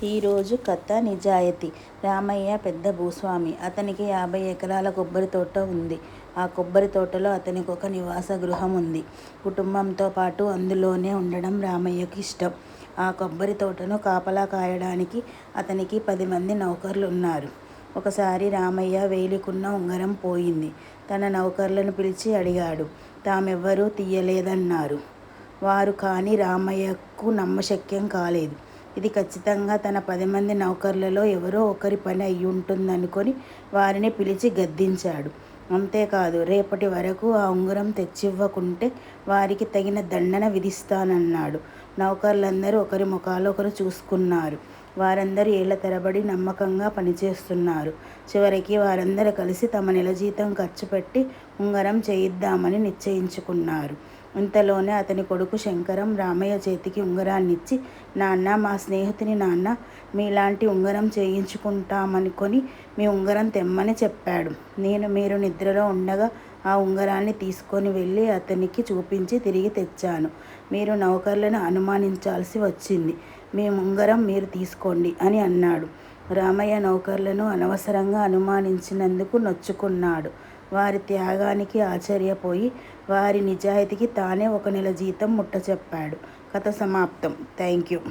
ఈరోజు కథ నిజాయితీ. రామయ్య పెద్ద భూస్వామి. అతనికి 50 ఎకరాల కొబ్బరి తోట ఉంది. ఆ కొబ్బరి తోటలో అతనికి ఒక నివాస గృహం ఉంది. కుటుంబంతో పాటు అందులోనే ఉండడం రామయ్యకు ఇష్టం. ఆ కొబ్బరి తోటను కాపలా కాయడానికి అతనికి 10 మంది నౌకర్లున్నారు. ఒకసారి రామయ్య వేలికున్న ఉంగరం పోయింది. తన నౌకర్లను పిలిచి అడిగాడు. తామెవ్వరూ తీయలేదన్నారు. వారు కానీ రామయ్యకు నమ్మశక్యం కాలేదు. ఇది ఖచ్చితంగా తన 10 మంది నౌకర్లలో ఎవరో ఒకరి పని అయ్యుంటుందనుకొని వారిని పిలిచి గద్దించాడు. అంతేకాదు, రేపటి వరకు ఆ ఉంగరం తెచ్చివ్వకుంటే వారికి తగిన దండన విధిస్తానన్నాడు. నౌకర్లందరూ ఒకరి ముఖాలు ఒకరు చూసుకున్నారు. వారందరూ ఏళ్ల తరబడి నమ్మకంగా పనిచేస్తున్నారు. చివరికి వారందరూ కలిసి తమ నెల జీతం ఖర్చుపెట్టి ఉంగరం చేయిద్దామని నిశ్చయించుకున్నారు. ఇంతలోనే అతని కొడుకు శంకరం రామయ్య చేతికి ఉంగరాన్నిచ్చి, నాన్న, మా స్నేహితుని నాన్న మీలాంటి ఉంగరం చేయించుకుంటామనుకొని మీ ఉంగరం తెమ్మని చెప్పాడు. మీరు నిద్రలో ఉండగా ఆ ఉంగరాన్ని తీసుకొని వెళ్ళి అతనికి చూపించి తిరిగి తెచ్చాను. మీరు నౌకర్లను అనుమానించాల్సి వచ్చింది. మీ ఉంగరం మీరు తీసుకోండి అని అన్నాడు. రామయ్య నౌకర్లను అనవసరంగా అనుమానించినందుకు నొచ్చుకున్నాడు. వారి త్యాగానికి ఆశ్చర్యపోయి వారి నిజాయితీకి తానే 1 నెల జీతం ముట్టచెప్పాడు. కథ సమాప్తం. Thank you.